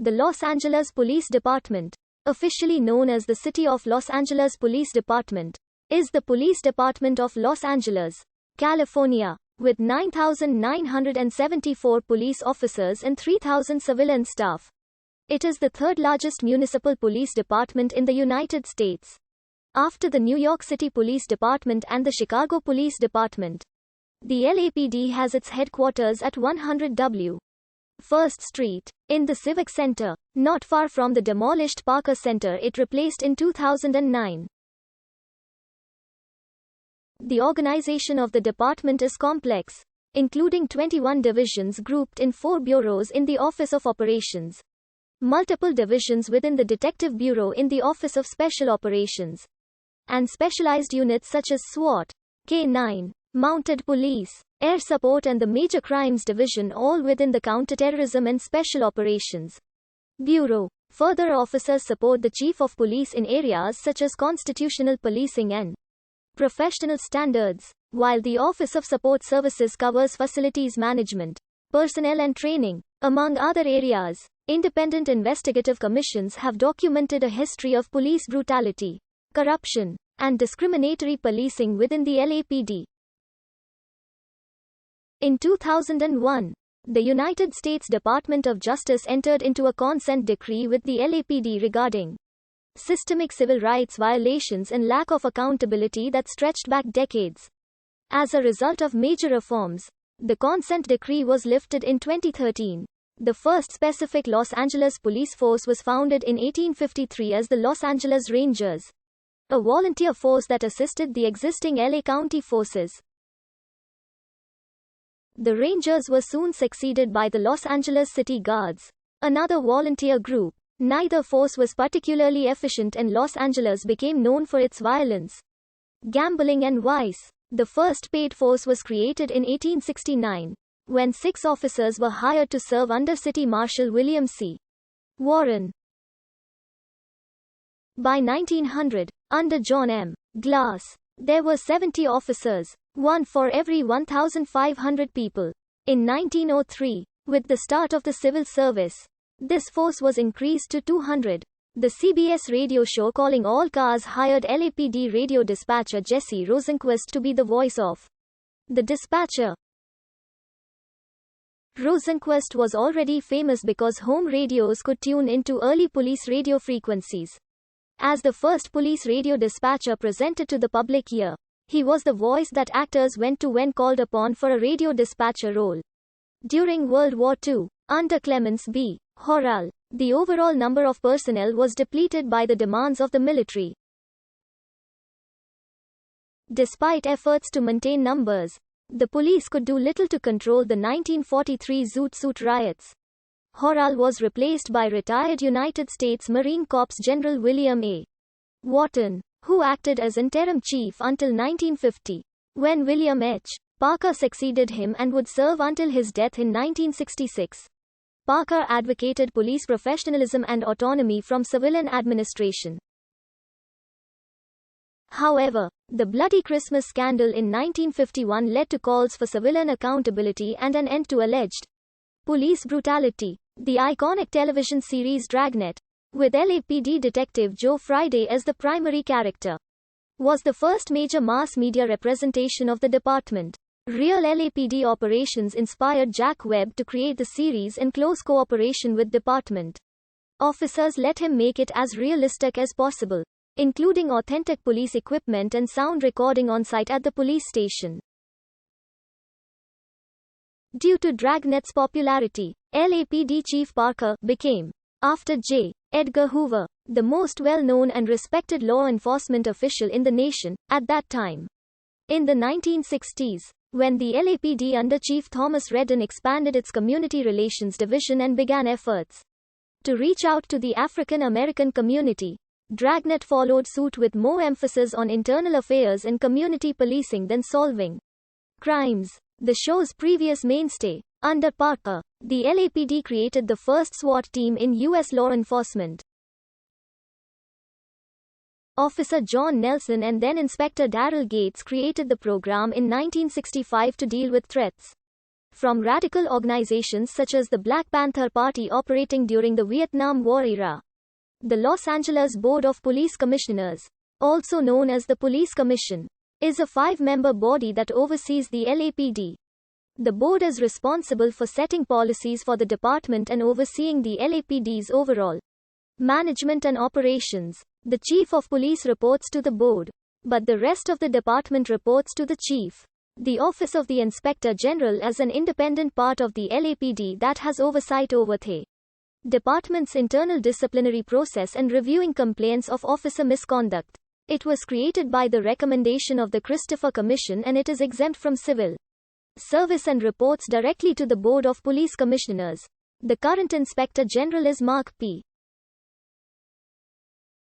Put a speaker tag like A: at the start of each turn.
A: The Los Angeles Police Department, officially known as the City of Los Angeles Police Department, is the police department of Los Angeles, California, with 9,974 police officers and 3,000 civilian staff. It is the third largest municipal police department in the United States, after the New York City Police Department and the Chicago Police Department. The LAPD has its headquarters at 100 W. First Street, in the Civic Center, not far from the demolished Parker Center it replaced in 2009. The organization of the department is complex, including 21 divisions grouped in 4 bureaus in the Office of Operations, multiple divisions within the Detective Bureau in the Office of Special Operations, and specialized units such as SWAT, K-9, Mounted Police, Air Support and the Major Crimes Division, all within the Counterterrorism and Special Operations Bureau. Further, officers support the Chief of Police in areas such as constitutional policing and professional standards, while the Office of Support Services covers facilities management, personnel and training, among other areas. Independent investigative commissions have documented a history of police brutality, corruption, and discriminatory policing within the LAPD. In 2001, the United States Department of Justice entered into a consent decree with the LAPD regarding systemic civil rights violations and lack of accountability that stretched back decades. As a result of major reforms, the consent decree was lifted in 2013. The first specific Los Angeles police force was founded in 1853 as the Los Angeles Rangers, a volunteer force that assisted the existing LA County forces. The Rangers were soon succeeded by the Los Angeles City Guards, another volunteer group. Neither force was particularly efficient and Los Angeles became known for its violence, gambling and vice. The first paid force was created in 1869, when 6 officers were hired to serve under City Marshal William C. Warren. By 1900, under John M. Glass, there were 70 officers, one for every 1,500 people. In 1903, with the start of the civil service, this force was increased to 200. The CBS radio show Calling All Cars hired LAPD radio dispatcher Jesse Rosenquist to be the voice of the dispatcher. Rosenquist was already famous because home radios could tune into early police radio frequencies. As the first police radio dispatcher presented to the public ear, he was the voice that actors went to when called upon for a radio dispatcher role. During World War II, under Clemens B. Horrall, the overall number of personnel was depleted by the demands of the military. Despite efforts to maintain numbers, the police could do little to control the 1943 Zoot Suit riots. Horrall was replaced by retired United States Marine Corps General William A. Wharton, who acted as interim chief until 1950, when William H. Parker succeeded him and would serve until his death in 1966. Parker advocated police professionalism and autonomy from civilian administration. However, the Bloody Christmas scandal in 1951 led to calls for civilian accountability and an end to alleged police brutality. The iconic television series Dragnet, with LAPD detective Joe Friday as the primary character, was the first major mass media representation of the department. Real LAPD operations inspired Jack Webb to create the series in close cooperation with department officers. Let him make it as realistic as possible, including authentic police equipment and sound recording on site at the police station. Due to Dragnet's popularity, LAPD Chief Parker became, after J. Edgar Hoover, the most well-known and respected law enforcement official in the nation at that time. In the 1960s, when the LAPD under Chief Thomas Redden expanded its Community Relations Division and began efforts to reach out to the African American community, Dragnet followed suit with more emphasis on internal affairs and community policing than solving crimes. The show's previous mainstay, under Parker, the LAPD created the first SWAT team in U.S. law enforcement. Officer John Nelson and then Inspector Darrell Gates created the program in 1965 to deal with threats from radical organizations such as the Black Panther Party operating during the Vietnam War era. The Los Angeles Board of Police Commissioners, also known as the Police Commission, is a 5-member body that oversees the LAPD. The board is responsible for setting policies for the department and overseeing the LAPD's overall management and operations. The Chief of Police reports to the board, but the rest of the department reports to the chief. The Office of the Inspector General is an independent part of the LAPD that has oversight over the department's internal disciplinary process and reviewing complaints of officer misconduct. It was created by the recommendation of the Christopher Commission and it is exempt from civil service and reports directly to the Board of Police Commissioners. The current Inspector General is Mark P.